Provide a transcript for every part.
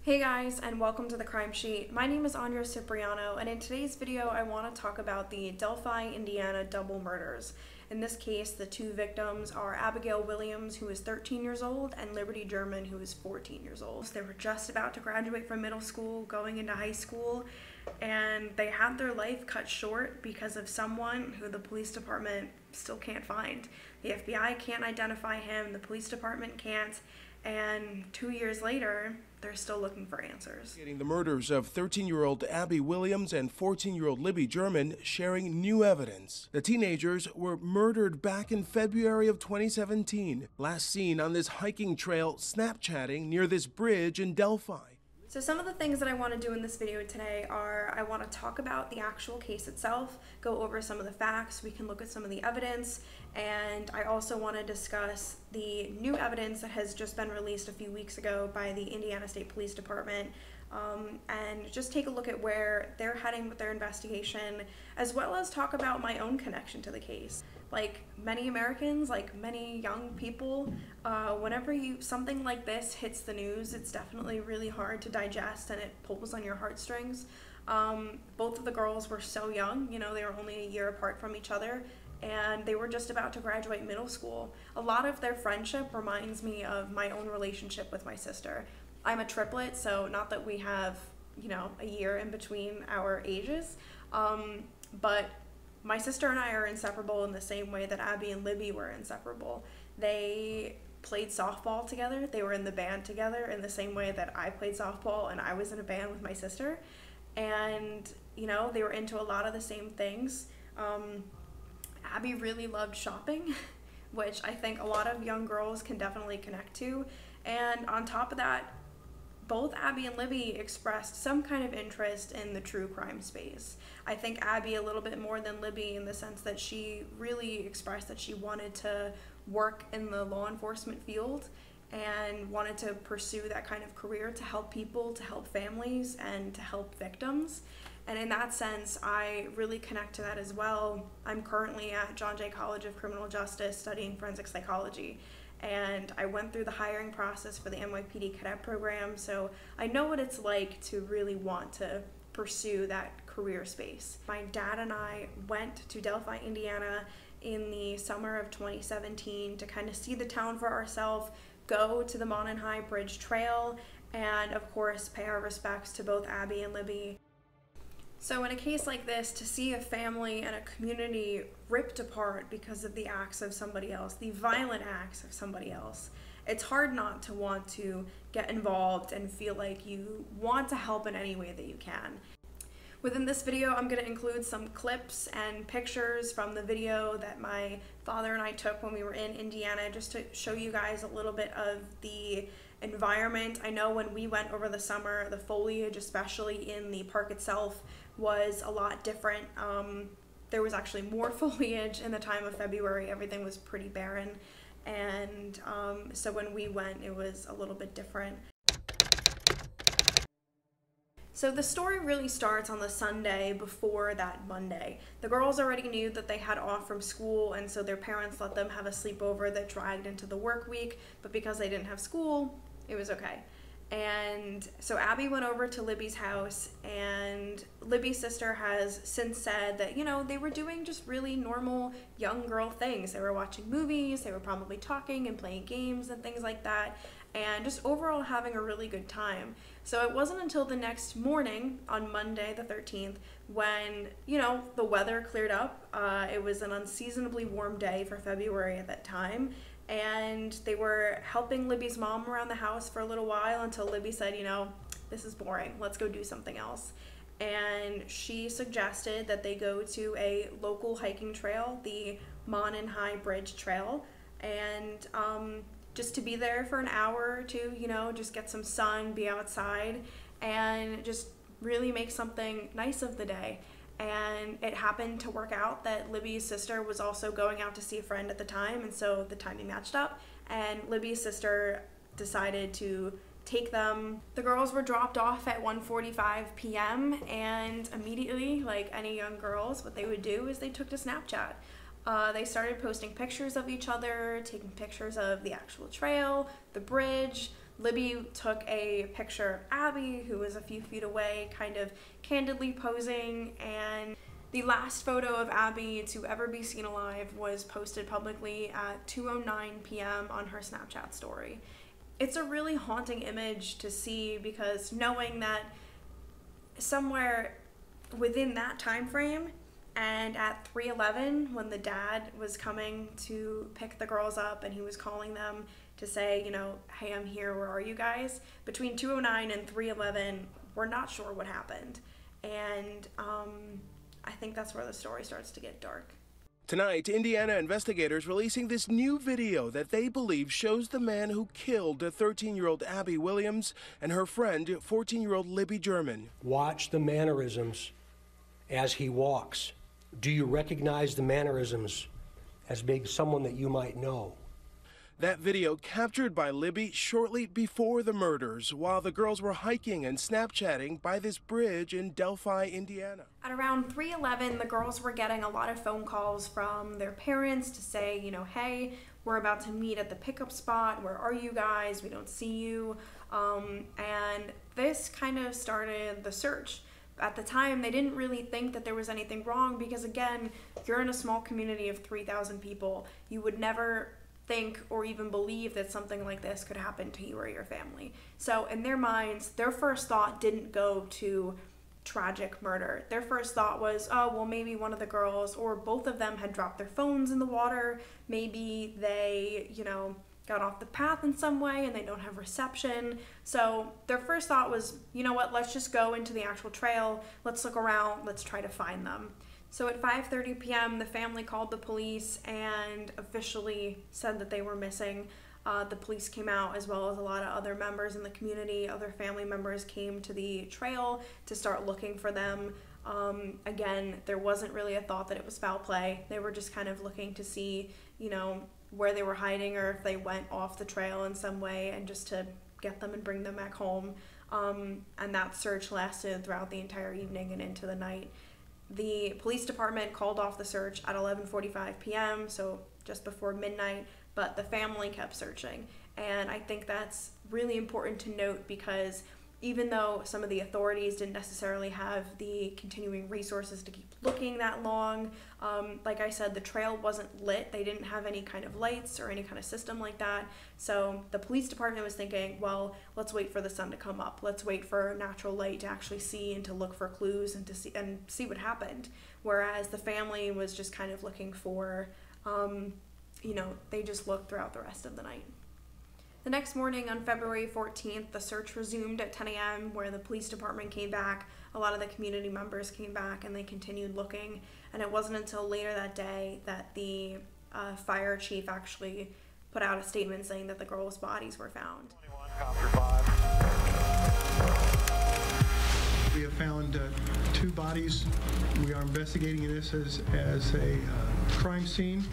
Hey guys, and welcome to the Crime Sheet. My name is Andrea Cipriano, and in today's video I want to talk about the Delphi, Indiana double murders. In this case, the two victims are Abigail Williams, who is 13 years old, and Liberty German, who is 14 years old. They were just about to graduate from middle school, going into high school, and they had their life cut short because of someone who the police department still can't find. The FBI can't identify him, the police department can't, and 2 years later, they're still looking for answers. The murders of 13-year-old Abby Williams and 14-year-old Libby German sharing new evidence. The teenagers were murdered back in February of 2017, last seen on this hiking trail Snapchatting near this bridge in Delphi. So some of the things that I want to do in this video today are I want to talk about the actual case itself, go over some of the facts, we can look at some of the evidence, and I also want to discuss the new evidence that has just been released a few weeks ago by the Indiana State Police Department, and just take a look at where they're heading with their investigation, as well as talk about my own connection to the case. Like many Americans, like many young people, whenever something like this hits the news, it's definitely really hard to digest and it pulls on your heartstrings. Both of the girls were so young, you know, they were only a year apart from each other, and they were just about to graduate middle school. A lot of their friendship reminds me of my own relationship with my sister. I'm a triplet, so not that we have, you know, a year in between our ages, but my sister and I are inseparable in the same way that Abby and Libby were inseparable. They played softball together. They were in the band together in the same way that I played softball and I was in a band with my sister. And, you know, they were into a lot of the same things. Abby really loved shopping, which I think a lot of young girls can definitely connect to. And on top of that, both Abby and Libby expressed some kind of interest in the true crime space. I think Abby a little bit more than Libby in the sense that she really expressed that she wanted to work in the law enforcement field and wanted to pursue that kind of career to help people, to help families, and to help victims. And in that sense, I really connect to that as well. I'm currently at John Jay College of Criminal Justice studying forensic psychology. And I went through the hiring process for the NYPD cadet program, so I know what it's like to really want to pursue that career space. My dad and I went to Delphi, Indiana in the summer of 2017 to kind of see the town for ourselves, go to the Monon High Bridge Trail, and of course pay our respects to both Abby and Libby. So in a case like this, to see a family and a community ripped apart because of the acts of somebody else, the violent acts of somebody else, it's hard not to want to get involved and feel like you want to help in any way that you can. Within this video, I'm going to include some clips and pictures from the video that my father and I took when we were in Indiana, just to show you guys a little bit of the environment. I know when we went over the summer, the foliage, especially in the park itself, was a lot different. There was actually more foliage in the time of February. Everything was pretty barren, and so when we went, it was a little bit different. So the story really starts on the Sunday before that Monday. The girls already knew that they had off from school, and so their parents let them have a sleepover that dragged into the work week, but because they didn't have school, it was okay. And so Abby went over to Libby's house, and Libby's sister has since said that, you know, they were doing just really normal young girl things. They were watching movies, they were probably talking and playing games and things like that, and just overall having a really good time. So it wasn't until the next morning, on Monday the 13th, when, you know, the weather cleared up. It was an unseasonably warm day for February at that time, and they were helping Libby's mom around the house for a little while until Libby said, you know, this is boring, let's go do something else. And she suggested that they go to a local hiking trail, the Monon High Bridge Trail, and just to be there for an hour or two, you know, just get some sun, be outside, and just really make something nice of the day. And it happened to work out that Libby's sister was also going out to see a friend at the time, and so the timing matched up, and Libby's sister decided to take them. The girls were dropped off at 1:45 p.m. and immediately, like any young girls, what they would do is they took to Snapchat. They started posting pictures of each other, taking pictures of the actual trail, the bridge, Libby took a picture of Abby, who was a few feet away, kind of candidly posing, and the last photo of Abby to ever be seen alive was posted publicly at 2:09 p.m. on her Snapchat story. It's a really haunting image to see, because knowing that somewhere within that time frame and at 3:11, when the dad was coming to pick the girls up and he was calling them to say, you know, hey, I'm here, where are you guys? Between 2:09 and 3:11, we're not sure what happened. And I think that's where the story starts to get dark. Tonight, Indiana investigators releasing this new video that they believe shows the man who killed 13-year-old Abby Williams and her friend, 14-year-old Libby German. Watch the mannerisms as he walks. Do you recognize the mannerisms as being someone that you might know? That video captured by Libby shortly before the murders, while the girls were hiking and Snapchatting by this bridge in Delphi, Indiana. At around 3:11, the girls were getting a lot of phone calls from their parents to say, you know, hey, we're about to meet at the pickup spot. Where are you guys? We don't see you. And this kind of started the search. At the time, they didn't really think that there was anything wrong because, again, you're in a small community of 3,000 people. You would never think or even believe that something like this could happen to you or your family. So in their minds, their first thought didn't go to tragic murder. Their first thought was, oh, well, maybe one of the girls or both of them had dropped their phones in the water. Maybe they, you know, got off the path in some way and they don't have reception. So their first thought was, you know what, let's just go into the actual trail. Let's look around. Let's try to find them. So at 5:30 p.m., the family called the police and officially said that they were missing. The police came out, as well as a lot of other members in the community. Other family members came to the trail to start looking for them. Again, there wasn't really a thought that it was foul play. They were just kind of looking to see, you know, where they were hiding or if they went off the trail in some way, and just to get them and bring them back home. And that search lasted throughout the entire evening and into the night. The police department called off the search at 11:45 p.m., so just before midnight, but the family kept searching. And I think that's really important to note, because even though some of the authorities didn't necessarily have the continuing resources to keep looking that long, like I said, the trail wasn't lit. They didn't have any kind of lights or any kind of system like that. So the police department was thinking, well, let's wait for the sun to come up. Let's wait for natural light to actually see and to look for clues and to see what happened. Whereas the family was just kind of looking for, you know, they just looked throughout the rest of the night. The next morning, on February 14th, the search resumed at 10 a.m., where the police department came back, a lot of the community members came back, and they continued looking. And it wasn't until later that day that the fire chief actually put out a statement saying that the girls' bodies were found. We have found 2 bodies. We are investigating this as a crime scene.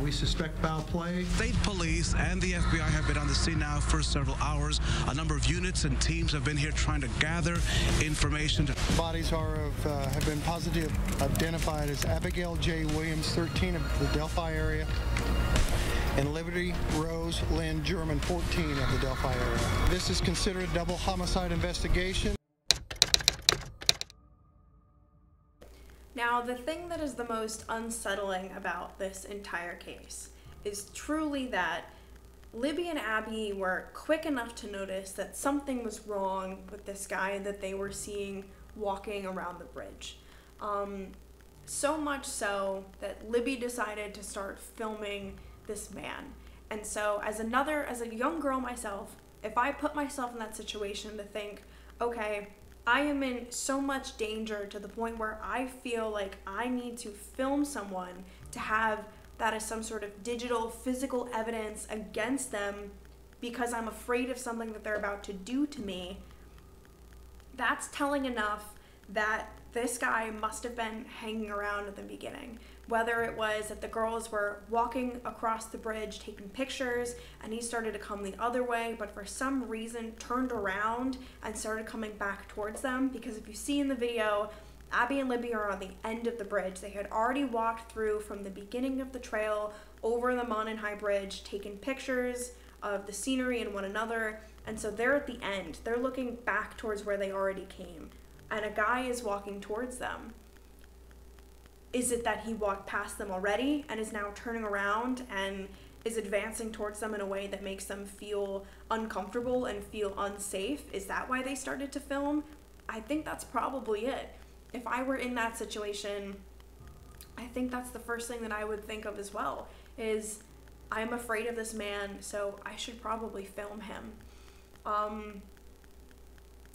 We suspect foul play. State police and the FBI have been on the scene now for several hours. A number of units and teams have been here trying to gather information. Bodies have been positively identified as Abigail J. Williams, 13, of the Delphi area, and Liberty Rose Lynn German, 14, of the Delphi area. This is considered a double homicide investigation. Now, the thing that is the most unsettling about this entire case is truly that Libby and Abby were quick enough to notice that something was wrong with this guy that they were seeing walking around the bridge. So much so that Libby decided to start filming this man. And so as a young girl myself, if I put myself in that situation to think, okay, I am in so much danger to the point where I feel like I need to film someone to have that as some sort of digital, physical evidence against them because I'm afraid of something that they're about to do to me, that's telling enough that this guy must have been hanging around at the beginning. Whether it was that the girls were walking across the bridge taking pictures and he started to come the other way, but for some reason turned around and started coming back towards them. Because if you see in the video, Abby and Libby are on the end of the bridge. They had already walked through from the beginning of the trail over the Monon High Bridge, taken pictures, of the scenery and one another. And so they're at the end. They're looking back towards where they already came. And a guy is walking towards them. Is it that he walked past them already and is now turning around and is advancing towards them in a way that makes them feel uncomfortable and feel unsafe? Is that why they started to film? I think that's probably it. If I were in that situation, I think that's the first thing that I would think of as well, is I'm afraid of this man, so I should probably film him.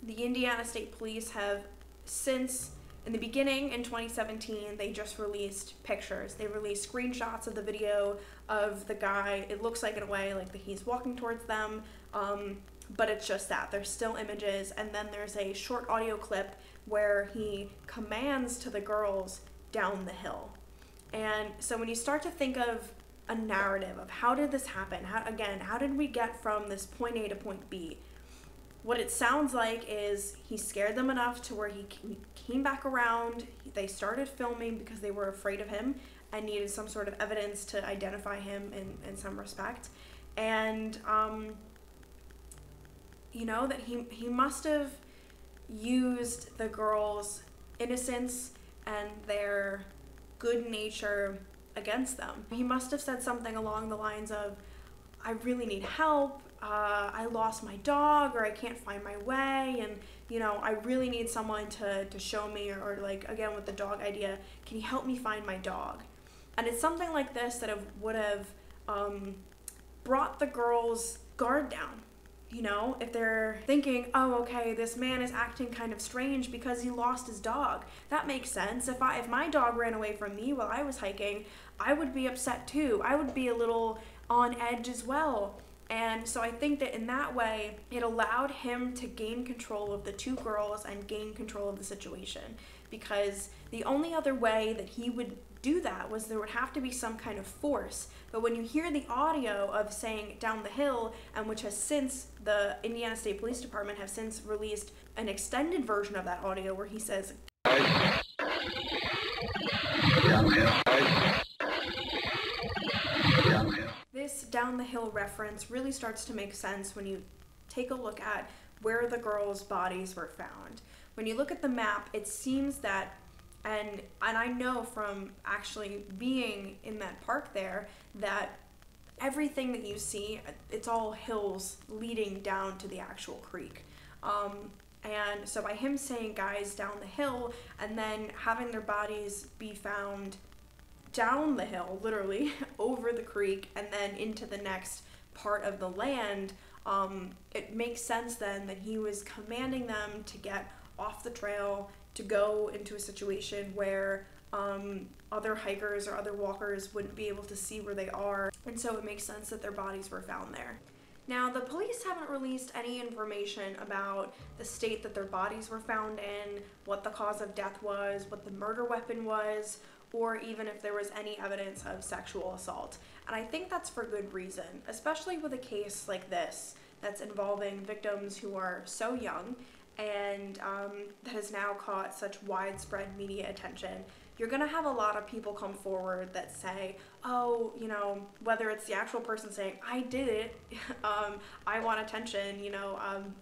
The Indiana State Police have since, in the beginning in 2017, they just released pictures. They released screenshots of the video of the guy. It looks like in a way like that he's walking towards them, but it's just that. There's still images, and then there's a short audio clip where he commands to the girls down the hill. And so when you start to think of a narrative of how did this happen, how did we get from this point A to point B? What it sounds like is he scared them enough to where he came back around. They started filming because they were afraid of him and needed some sort of evidence to identify him in some respect. And, you know, that he must have used the girls' innocence and their good nature against them. He must have said something along the lines of, I really need help, I lost my dog, or I can't find my way, and you know, I really need someone to show me, or like again with the dog idea, can you help me find my dog? And it's something like this that would have brought the girls' guard down. You know, if they're thinking, oh, okay, this man is acting kind of strange because he lost his dog. That makes sense. If my dog ran away from me while I was hiking, I would be upset too. I would be a little on edge as well. And so I think that in that way, it allowed him to gain control of the two girls and gain control of the situation. Because the only other way that he would do that was there would have to be some kind of force. But when you hear the audio of saying down the hill, and which has since, the Indiana State Police Department have since released an extended version of that audio where he says, this down the hill reference really starts to make sense when you take a look at where the girls' bodies were found. When you look at the map, it seems that, and I know from actually being in that park there, that everything that you see, it's all hills leading down to the actual creek. And so by him saying guys down the hill and then having their bodies be found down the hill, literally, over the creek and then into the next part of the land, it makes sense then that he was commanding them to get off the trail, to go into a situation where other hikers or other walkers wouldn't be able to see where they are, and so it makes sense that their bodies were found there. Now, the police haven't released any information about the state that their bodies were found in, what the cause of death was, what the murder weapon was, or even if there was any evidence of sexual assault. And I think that's for good reason, especially with a case like this that's involving victims who are so young and that has now caught such widespread media attention. You're gonna have a lot of people come forward that say, oh, you know, whether it's the actual person saying, I did it, I want attention, you know,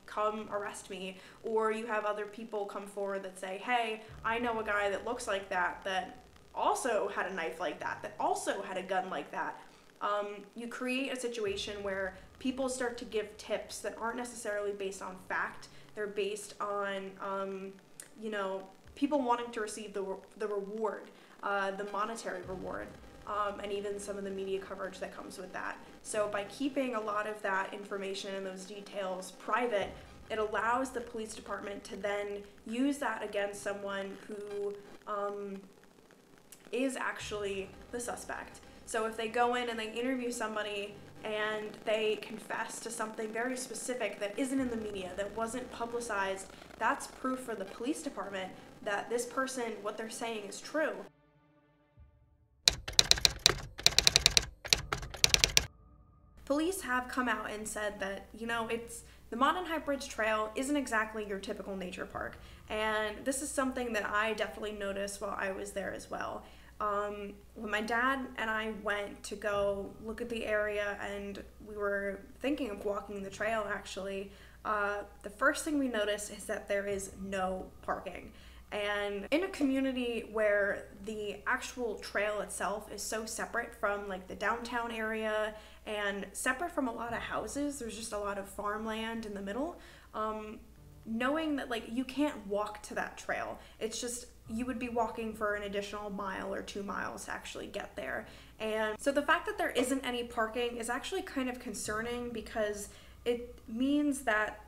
come arrest me, or you have other people come forward that say, hey, I know a guy that looks like that, that also had a knife like that, that also had a gun like that. You create a situation where people start to give tips that aren't necessarily based on fact. They're based on, you know, people wanting to receive the reward, the monetary reward, and even some of the media coverage that comes with that. So by keeping a lot of that information and those details private, it allows the police department to then use that against someone who is actually the suspect. So if they go in and they interview somebody and they confess to something very specific that isn't in the media, that wasn't publicized, that's proof for the police department that this person, what they're saying is true. Police have come out and said that, you know, the Mountain High Bridge Trail isn't exactly your typical nature park. And this is something that I definitely noticed while I was there as well. When my dad and I went to go look at the area, and we were thinking of walking the trail actually, the first thing we noticed is that there is no parking. And in a community where the actual trail itself is so separate from like the downtown area and separate from a lot of houses, there's just a lot of farmland in the middle, knowing that like you can't walk to that trail, it's just you would be walking for an additional mile or 2 miles to actually get there. And so the fact that there isn't any parking is actually kind of concerning, because it means that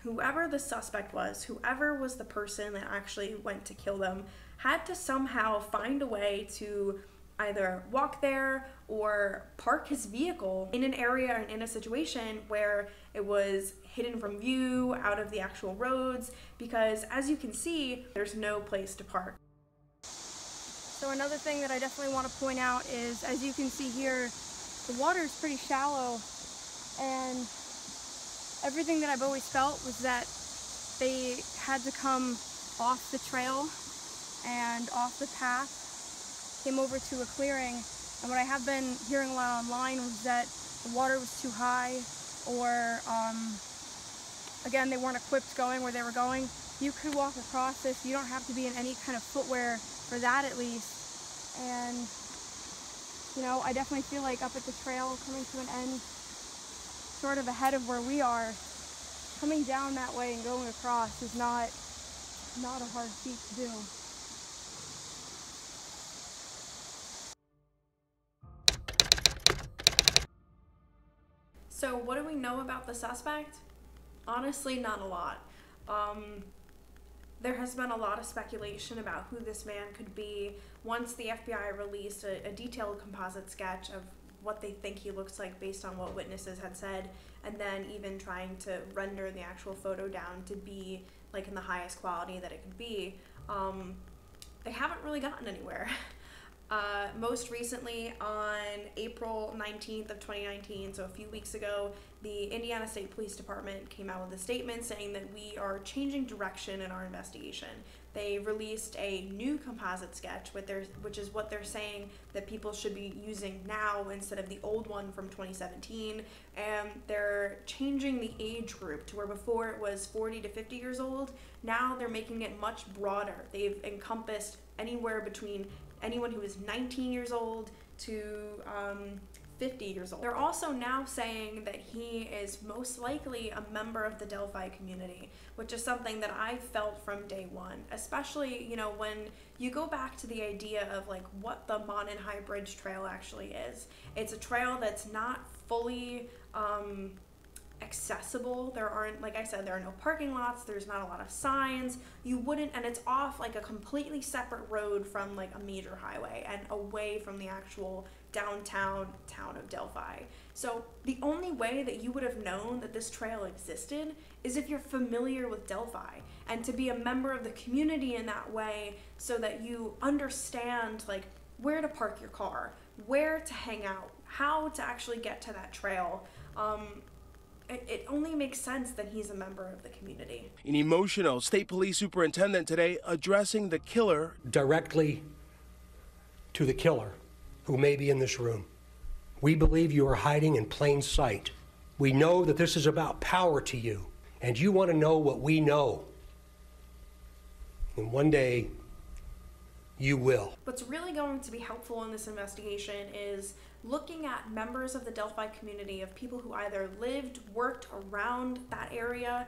whoever the suspect was, whoever was the person that actually went to kill them, had to somehow find a way to either walk there or park his vehicle in an area and in a situation where it was hidden from view, out of the actual roads, because as you can see, there's no place to park. So another thing that I definitely want to point out is, as you can see here, the water is pretty shallow, and everything that I've always felt was that they had to come off the trail and off the path, came over to a clearing, and what I have been hearing a lot online was that the water was too high, or again, they weren't equipped going where they were going. You could walk across this, you don't have to be in any kind of footwear for that at least. And you know, I definitely feel like up at the trail coming to an end, sort of ahead of where we are, coming down that way and going across is not a hard feat to do. So what do we know about the suspect? Honestly, not a lot. There has been a lot of speculation about who this man could be once the FBI released a detailed composite sketch of what they think he looks like based on what witnesses had said, and then even trying to render the actual photo down to be like in the highest quality that it could be. They haven't really gotten anywhere. Most recently, on April 19th of 2019, so a few weeks ago, the Indiana State Police Department came out with a statement saying that we are changing direction in our investigation. They released a new composite sketch, which is what they're saying that people should be using now instead of the old one from 2017, and they're changing the age group to where before it was 40 to 50 years old, now they're making it much broader. They've encompassed anywhere between anyone who is 19 years old to 50 years old. They're also now saying that he is most likely a member of the Delphi community, which is something that I felt from day one, especially, you know, when you go back to the idea of like what the Monon High Bridge Trail actually is. It's a trail that's not fully accessible. There aren't, like I said, there are no parking lots, there's not a lot of signs, you wouldn't, and it's off like a completely separate road from like a major highway and away from the actual downtown town of Delphi. So the only way that you would have known that this trail existed is if you're familiar with Delphi, and to be a member of the community in that way so that you understand like where to park your car, where to hang out, how to actually get to that trail. It only makes sense that he's a member of the community. An emotional state police superintendent today addressing the killer Directly to the killer who may be in this room. We believe you are hiding in plain sight. We know that this is about power to you, and you want to know what we know. And one day, you will. What's really going to be helpful in this investigation is looking at members of the Delphi community, of people who either lived, worked around that area,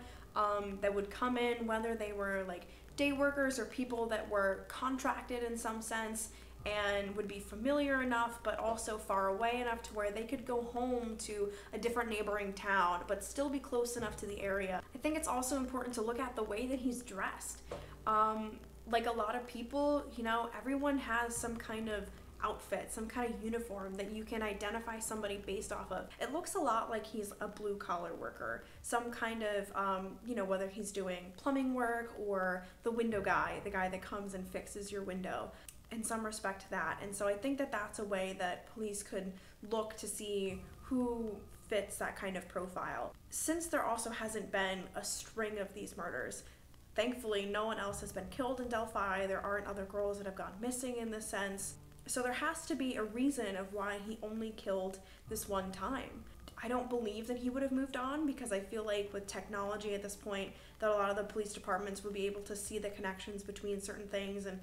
that would come in, whether they were like day workers or people that were contracted in some sense and would be familiar enough but also far away enough to where they could go home to a different neighboring town but still be close enough to the area. I think it's also important to look at the way that he's dressed. Like a lot of people, you know, everyone has some kind of outfit, some kind of uniform that you can identify somebody based off of. It looks a lot like he's a blue collar worker, some kind of, you know, whether he's doing plumbing work or the window guy, the guy that comes and fixes your window, in some respect to that. And so I think that that's a way that police could look to see who fits that kind of profile. Since there also hasn't been a string of these murders, Thankfully, no one else has been killed in Delphi. There aren't other girls that have gone missing in this sense. So there has to be a reason of why he only killed this one time. I don't believe that he would have moved on, because I feel like with technology at this point that a lot of the police departments would be able to see the connections between certain things, and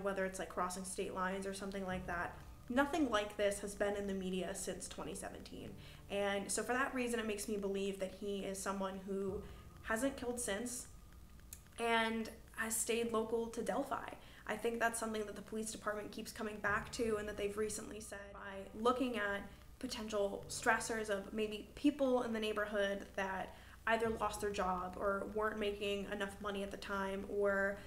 whether it's like crossing state lines or something like that. Nothing like this has been in the media since 2017. And so for that reason, it makes me believe that he is someone who hasn't killed since and has stayed local to Delphi. I think that's something that the police department keeps coming back to, and that they've recently said by looking at potential stressors of maybe people in the neighborhood that either lost their job or weren't making enough money at the time, or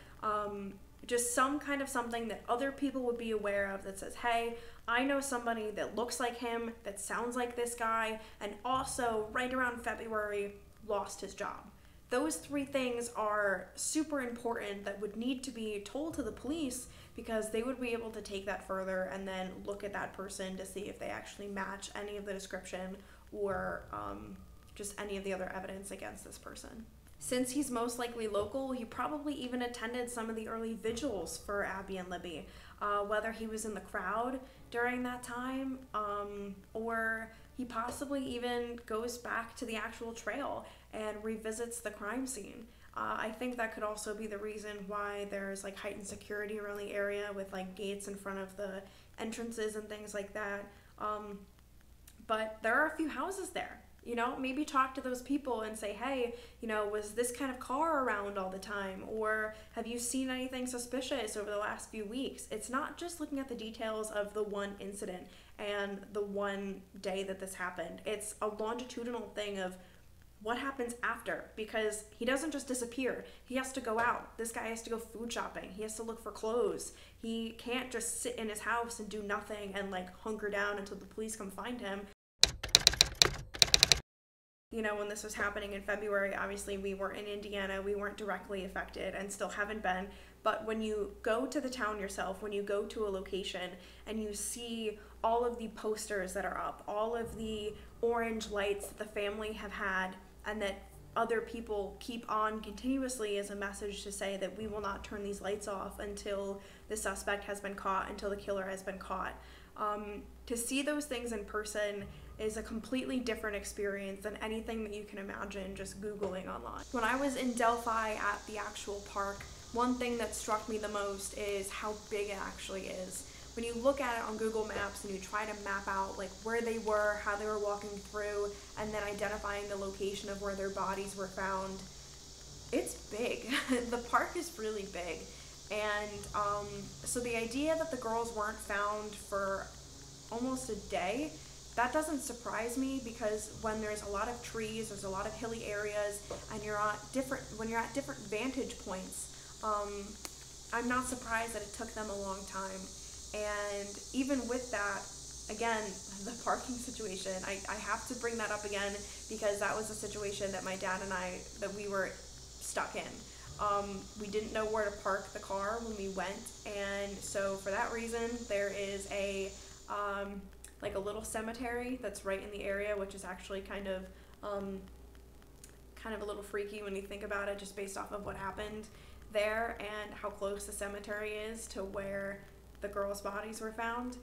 just some kind of something that other people would be aware of that says, hey, I know somebody that looks like him, that sounds like this guy, and also right around February lost his job. Those three things are super important that would need to be told to the police, because they would be able to take that further and then look at that person to see if they actually match any of the description or just any of the other evidence against this person. Since he's most likely local, he probably even attended some of the early vigils for Abby and Libby, whether he was in the crowd during that time, or he possibly even goes back to the actual trail and revisits the crime scene. I think that could also be the reason why there's like heightened security around the area with like gates in front of the entrances and things like that. But there are a few houses there. Maybe talk to those people and say, hey, was this kind of car around all the time? Or have you seen anything suspicious over the last few weeks? It's not just looking at the details of the one incident and the one day that this happened. It's a longitudinal thing of what happens after, because he doesn't just disappear. He has to go out. This guy has to go food shopping. He has to look for clothes. He can't just sit in his house and do nothing and like hunker down until the police come find him. When this was happening in February, obviously we were in Indiana, we weren't directly affected and still haven't been, but when you go to the town yourself, when you go to a location and you see all of the posters that are up, all of the orange lights that the family have had and that other people keep on continuously as a message to say that we will not turn these lights off until the suspect has been caught, until the killer has been caught. To see those things in person is a completely different experience than anything that you can imagine just Googling online. When I was in Delphi at the actual park, one thing that struck me the most is how big it actually is. When you look at it on Google Maps and you try to map out like where they were, how they were walking through, and then identifying the location of where their bodies were found, it's big. The park is really big. And so the idea that the girls weren't found for almost a day, that doesn't surprise me, because when there's a lot of trees, there's a lot of hilly areas, and when you're at different vantage points, I'm not surprised that it took them a long time. And even with that, again, the parking situation, I have to bring that up again, because that was a situation that my dad and I, that we were stuck in. We didn't know where to park the car when we went, and so for that reason, there is a like a little cemetery that's right in the area, which is actually kind of a little freaky when you think about it, just based off of what happened there and how close the cemetery is to where the girls' bodies were found.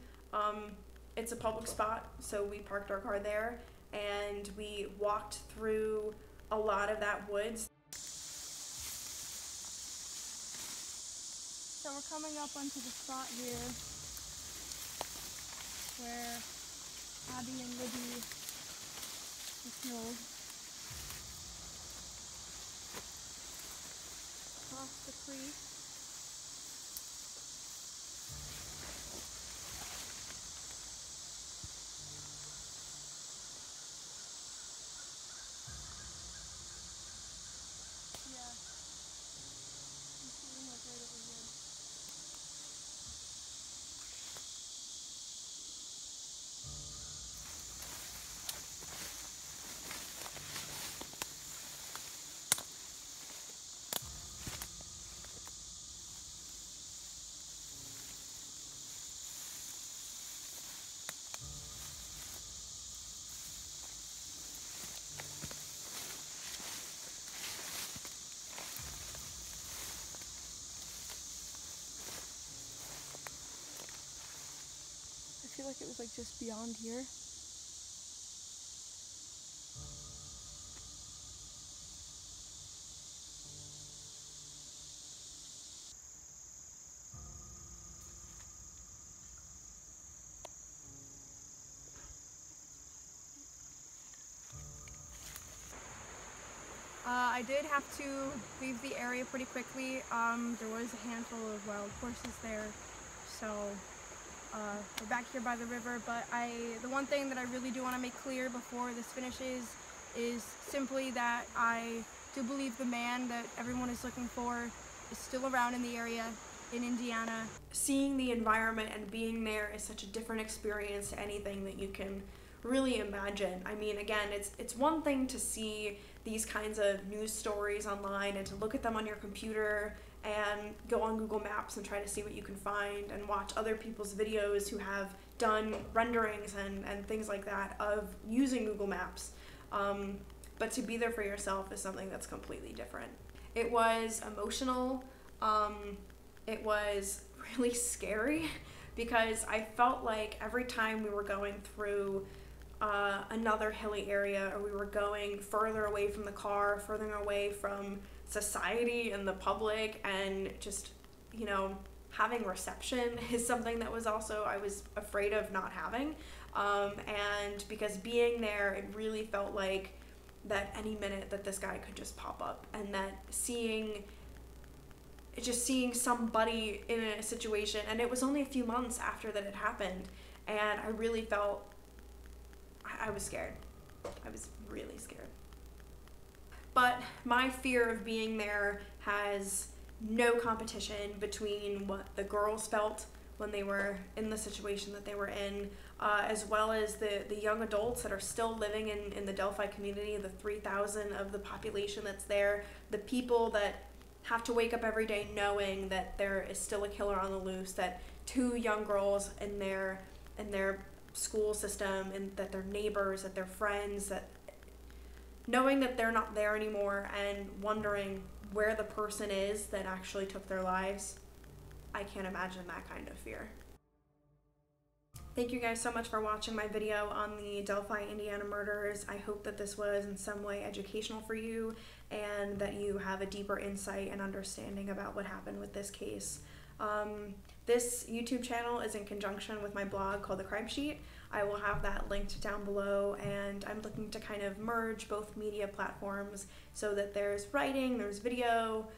It's a public spot, so we parked our car there, and we walked through a lot of that woods. So we're coming up onto the spot here where Abby and Libby were killed. Across the creek. Yeah. I'm seeing like right over here. feel like it was like just beyond here. I did have to leave the area pretty quickly. There was a handful of wild horses there, so we're back here by the river. But the one thing that I really do want to make clear before this finishes is simply that I do believe the man that everyone is looking for is still around in the area in Indiana. Seeing the environment and being there is such a different experience to anything that you can really imagine. I mean, again, it's one thing to see these kinds of news stories online and to look at them on your computer and go on Google Maps and try to see what you can find and watch other people's videos who have done renderings and things like that of using Google Maps. But to be there for yourself is something that's completely different. It was emotional. It was really scary because I felt like every time we were going through another hilly area, or we were going further away from the car, further away from society and the public, and just, you know, having reception is something that was also, I was afraid of not having. And because being there, it really felt like that any minute that this guy could just pop up, and that seeing somebody in a situation, and it was only a few months after that it happened, and I really felt, I was scared. I was really scared. But my fear of being there has no competition between what the girls felt when they were in the situation that they were in, as well as the young adults that are still living in the Delphi community, the 3,000 of the population that's there, the people that have to wake up every day knowing that there is still a killer on the loose, that 2 young girls in their school system, and that their neighbors, that their friends, that knowing that they're not there anymore and wondering where the person is that actually took their lives. I can't imagine that kind of fear. Thank you guys so much for watching my video on the Delphi, Indiana murders. I hope that this was in some way educational for you and that you have a deeper insight and understanding about what happened with this case. This YouTube channel is in conjunction with my blog called The Crime Sheet. I will have that linked down below, and I'm looking to kind of merge both media platforms so that there's writing, there's video.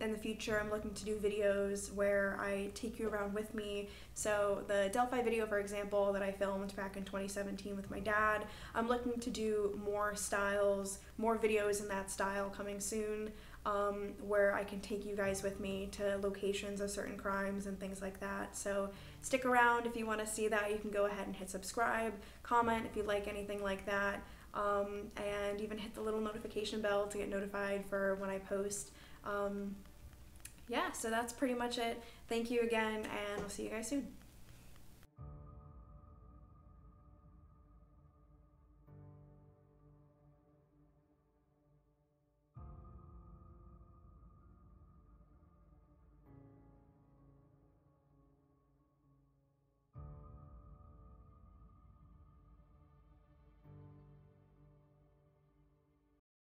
In the future, I'm looking to do videos where I take you around with me. So the Delphi video, for example, that I filmed back in 2017 with my dad, I'm looking to do more styles, more videos in that style coming soon, where I can take you guys with me to locations of certain crimes and things like that. So stick around if you want to see that. You can go ahead and hit subscribe, comment if you like anything like that, and even hit the little notification bell to get notified for when I post. Yeah, so that's pretty much it. Thank you again, and I'll see you guys soon.